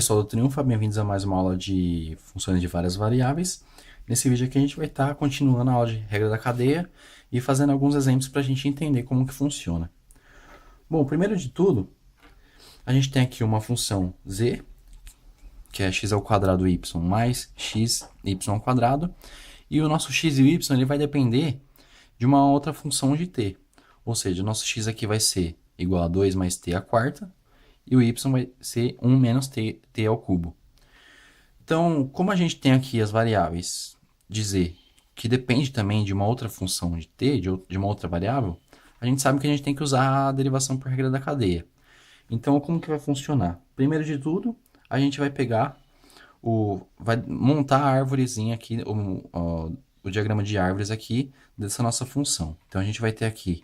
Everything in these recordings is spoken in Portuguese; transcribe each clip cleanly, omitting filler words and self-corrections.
pessoal do Triunfa, bem-vindos a mais uma aula de funções de várias variáveis. Nesse vídeo aqui a gente vai estar continuando a aula de regra da cadeia e fazendo alguns exemplos para a gente entender como que funciona. Bom, primeiro de tudo, a gente tem aqui uma função z, que é x ao quadrado y mais x y ao quadrado, e o nosso x e o y ele vai depender de uma outra função de t, ou seja, o nosso x aqui vai ser igual a 2 mais t à quarta, e o y vai ser 1 menos t ao cubo. Então, como a gente tem aqui as variáveis de z, que depende também de uma outra função de t, de uma outra variável, a gente sabe que a gente tem que usar a derivação por regra da cadeia. Então, como que vai funcionar? Primeiro de tudo, a gente vai pegar, vai montar a árvorezinha aqui, o diagrama de árvores aqui dessa nossa função. Então, a gente vai ter aqui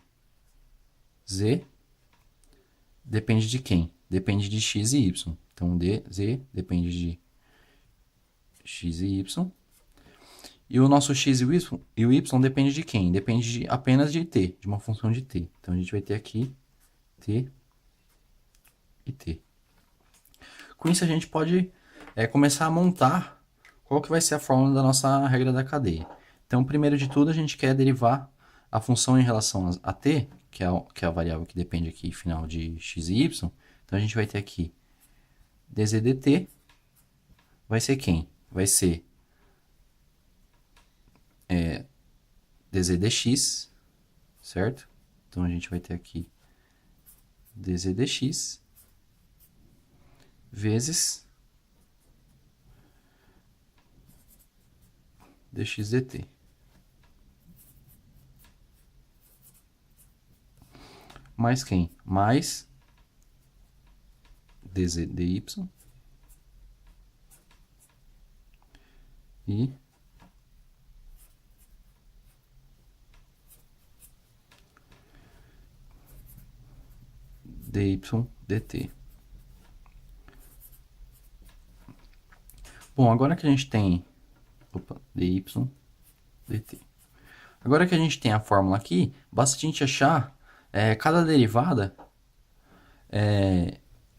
z depende de quem? Depende de x e y. Então, z depende de x e y. E o nosso x e o y depende de quem? Depende apenas de t, de uma função de t. Então, a gente vai ter aqui t e t. Com isso, a gente pode começar a montar qual que vai ser a fórmula da nossa regra da cadeia. Então, primeiro de tudo, a gente quer derivar a função em relação a t, que é a variável que depende aqui, final de x e y. Então, a gente vai ter aqui dz dt vai ser quem? Vai ser dz dx, certo? Então, a gente vai ter aqui dz dx vezes dx dt. Mais quem? Mais dz dy e dy dt. Bom, agora que a gente tem dy dt. Agora que a gente tem a fórmula aqui, basta a gente achar cada derivada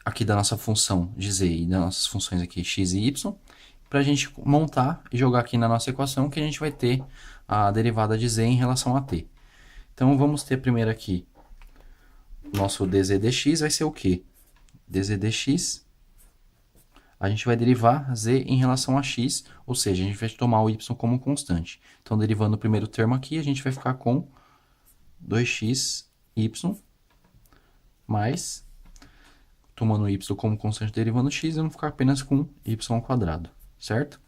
aqui da nossa função de z e das nossas funções aqui x e y, para a gente montar e jogar aqui na nossa equação que a gente vai ter a derivada de z em relação a t. Então, vamos ter primeiro aqui nosso dz dx vai ser o quê? Dz dx, a gente vai derivar z em relação a x, ou seja, a gente vai tomar o y como constante. Então, derivando o primeiro termo aqui, a gente vai ficar com 2xy mais, tomando o y como constante derivando x, vamos ficar apenas com y ao quadrado, certo?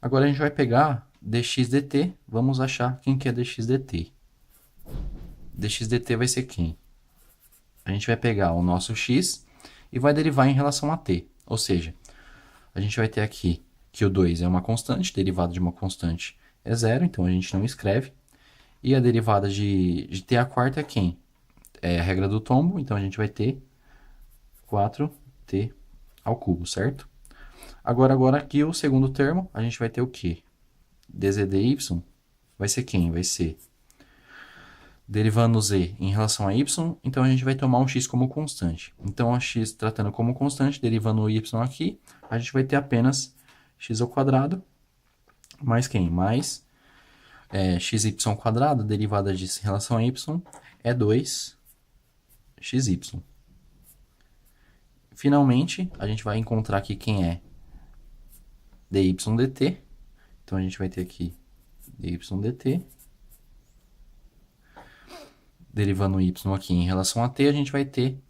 Agora, a gente vai pegar dx dt, vamos achar quem que é dx dt. Dx dt vai ser quem? A gente vai pegar o nosso x e vai derivar em relação a t. Ou seja, a gente vai ter aqui que o 2 é uma constante, derivada de uma constante é zero, então a gente não escreve. E a derivada de t à quarta é quem? É a regra do tombo, então a gente vai ter 4t ao cubo, certo? Agora aqui o segundo termo, a gente vai ter o quê? dz dy vai ser quem? Vai ser derivando z em relação a y, então a gente vai tomar um x como constante. Então, a x tratando como constante, derivando o y aqui, a gente vai ter apenas x ao quadrado, mais quem? Mais xy ao quadrado, derivada disso em relação a y, é 2xy. Finalmente, a gente vai encontrar aqui quem é dy dt. Então, a gente vai ter aqui dy dt. Derivando o y aqui em relação a t, a gente vai ter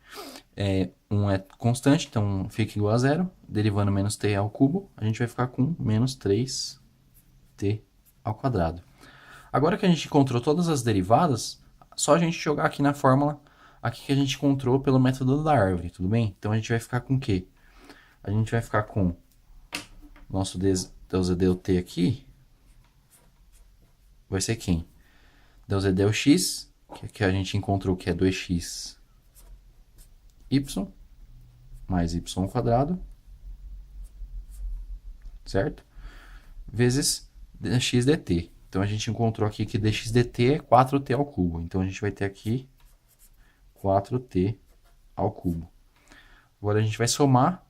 1 é constante, então fica igual a zero. Derivando menos t ao cubo, a gente vai ficar com menos 3t ao quadrado. Agora que a gente encontrou todas as derivadas, só a gente jogar aqui na fórmula aqui que a gente encontrou pelo método da árvore, tudo bem? Então, a gente vai ficar com o quê? A gente vai ficar com nosso dz dt aqui, vai ser quem? Dz dx, que a gente encontrou que é 2xy mais y ao quadrado, certo? Vezes dx dt. Então, a gente encontrou aqui que dx dt é 4t ao cubo. Então, a gente vai ter aqui 4t ao cubo. Agora, a gente vai somar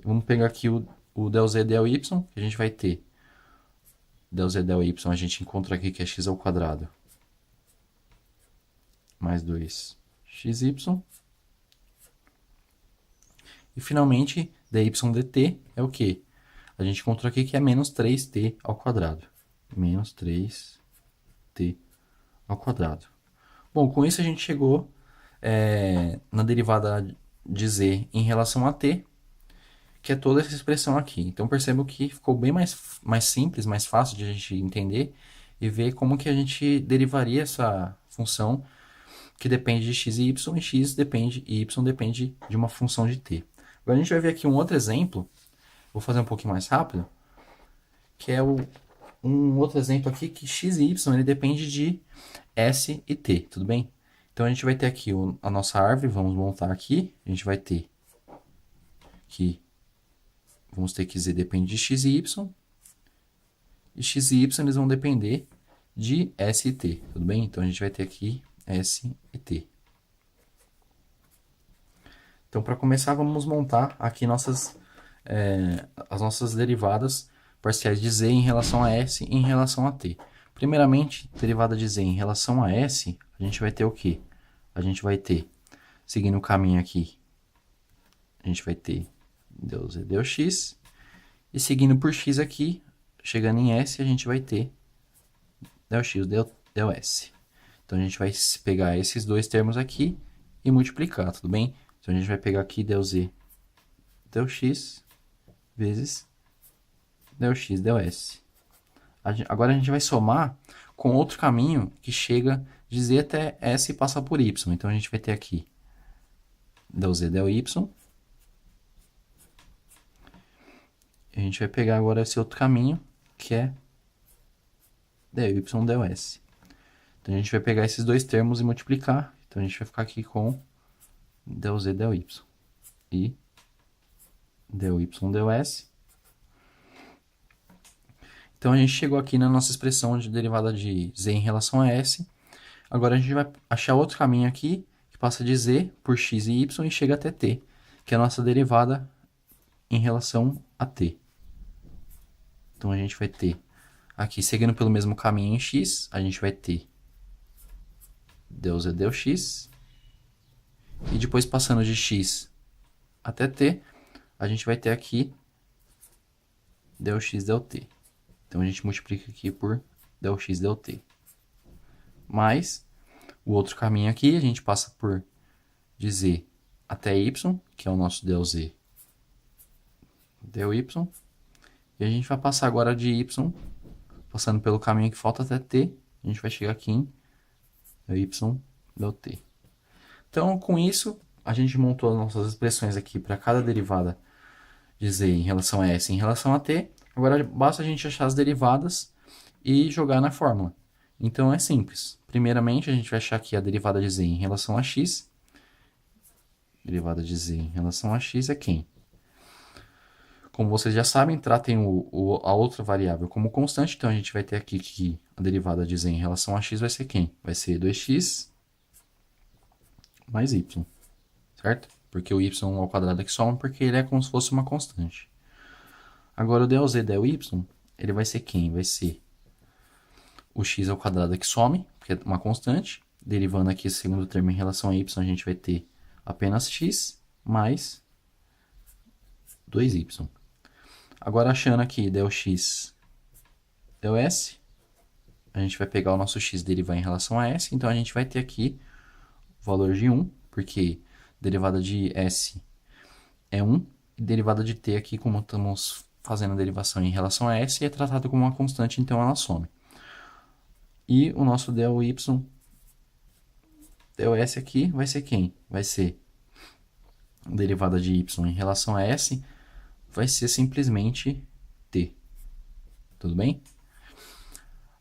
Vamos pegar aqui o del z del y, que a gente vai ter. Del z del y a gente encontra aqui que é x ao quadrado mais 2xy. E finalmente, dy dt é o quê? A gente encontrou aqui que é menos 3t ao quadrado. Menos 3t ao quadrado. Bom, com isso a gente chegou na derivada de z em relação a t, que é toda essa expressão aqui. Então percebo que ficou bem mais simples, mais fácil de a gente entender e ver como que a gente derivaria essa função que depende de x e y, e y depende de uma função de t. Agora a gente vai ver aqui um outro exemplo, vou fazer um pouquinho mais rápido, que é um outro exemplo aqui que x e y ele depende de s e t, tudo bem? Então a gente vai ter aqui a nossa árvore, vamos montar aqui, a gente vai ter que vamos ter que z depende de x e y eles vão depender de s e t, tudo bem? Então a gente vai ter aqui s e t. Então para começar vamos montar aqui as nossas derivadas parciais de z em relação a s e em relação a t. Primeiramente, derivada de z em relação a s, a gente vai ter o quê? A gente vai ter, seguindo o caminho aqui, a gente vai ter del z del x, e seguindo por x aqui, chegando em s, a gente vai ter del x del s. Então a gente vai pegar esses dois termos aqui e multiplicar, tudo bem? Então a gente vai pegar aqui del z del x vezes del x del s. Agora a gente vai somar com outro caminho que chega de z até s e passa por y. Então a gente vai ter aqui del z del y. A gente vai pegar agora esse outro caminho, que é del y del s. Então a gente vai pegar esses dois termos e multiplicar. Então a gente vai ficar aqui com del z del y e del y del s. Então a gente chegou aqui na nossa expressão de derivada de z em relação a s. Agora a gente vai achar outro caminho aqui, que passa de z por x e y e chega até t, que é a nossa derivada em relação a t. Então a gente vai ter aqui, seguindo pelo mesmo caminho em x, a gente vai ter del z del x. E depois passando de x até t, a gente vai ter aqui del x del t. Então a gente multiplica aqui por del x del t. Mais o outro caminho aqui, a gente passa por de z até y, que é o nosso del z del y. E a gente vai passar agora de y, passando pelo caminho que falta até t, a gente vai chegar aqui em del y del t. Então, com isso, a gente montou as nossas expressões aqui para cada derivada de z em relação a s e em relação a t. Agora, basta a gente achar as derivadas e jogar na fórmula. Então, é simples. Primeiramente, a gente vai achar aqui a derivada de z em relação a x. Derivada de z em relação a x é quem? Como vocês já sabem, tratem a outra variável como constante. Então, a gente vai ter aqui que a derivada de z em relação a x vai ser quem? Vai ser 2x mais y, certo? Porque o y ao quadrado aqui soma, porque ele é como se fosse uma constante. Agora, o del z del y, ele vai ser quem? Vai ser o x ao quadrado que some, que é uma constante. Derivando aqui esse segundo termo em relação a y, a gente vai ter apenas x mais 2y. Agora, achando aqui del x del s, a gente vai pegar o nosso x e derivar em relação a s. Então, a gente vai ter aqui o valor de 1, porque derivada de s é 1. E derivada de t aqui, como estamos fazendo a derivação em relação a s, é tratado como uma constante, então ela some. E o nosso del y del s aqui vai ser quem? Vai ser a derivada de y em relação a s, vai ser simplesmente t. Tudo bem?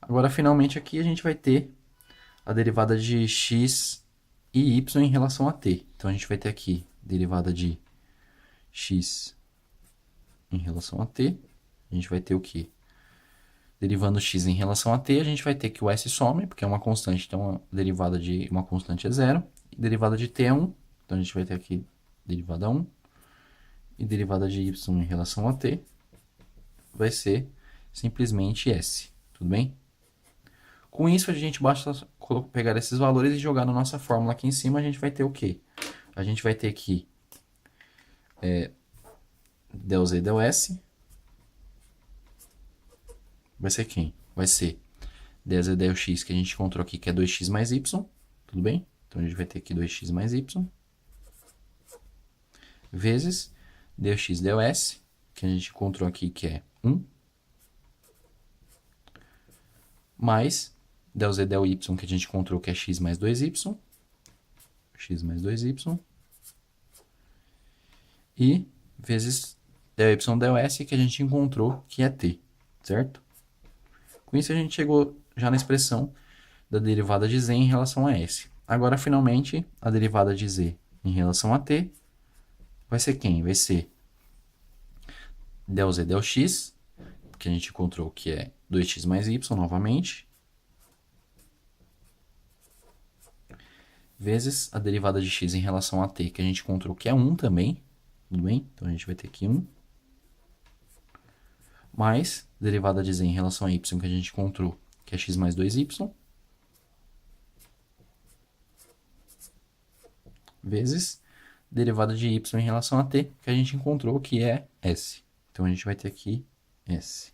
Agora, finalmente, aqui a gente vai ter a derivada de x e y em relação a t. Então, a gente vai ter aqui derivada de x em relação a t. A gente vai ter o quê? Derivando x em relação a t, a gente vai ter que o s some, porque é uma constante, então a derivada de uma constante é 0. E derivada de t é 1, então a gente vai ter aqui derivada 1. e derivada de y em relação a t vai ser simplesmente S, tudo bem? Com isso, a gente basta pegar esses valores e jogar na nossa fórmula aqui em cima, a gente vai ter o quê? A gente vai ter que del z del S vai ser quem? Vai ser dz del x, que a gente encontrou aqui, que é 2x mais y, tudo bem? Então, a gente vai ter aqui 2x mais y, vezes del x del S, que a gente encontrou aqui, que é 1, mais del z del y, que a gente encontrou, que é x mais 2y, x mais 2y, e vezes del y del S, que a gente encontrou, que é t, certo? Com isso, a gente chegou já na expressão da derivada de z em relação a S. Agora, finalmente, a derivada de z em relação a t vai ser quem? Vai ser del z del x, que a gente encontrou que é 2x mais y novamente, vezes a derivada de x em relação a t, que a gente encontrou que é 1 também, tudo bem? Então, a gente vai ter aqui 1, mais derivada de z em relação a y, que a gente encontrou que é x mais 2y, vezes derivada de y em relação a t, que a gente encontrou que é s. Então, a gente vai ter aqui s.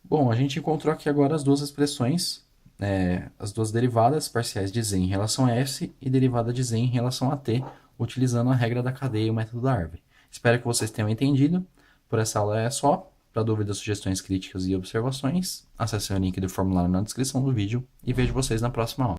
Bom, a gente encontrou aqui agora as duas expressões, as duas derivadas parciais de z em relação a s e derivada de z em relação a t, utilizando a regra da cadeia e o método da árvore. Espero que vocês tenham entendido. Por essa aula é só. Para dúvidas, sugestões, críticas e observações, acesse o link do formulário na descrição do vídeo e vejo vocês na próxima aula.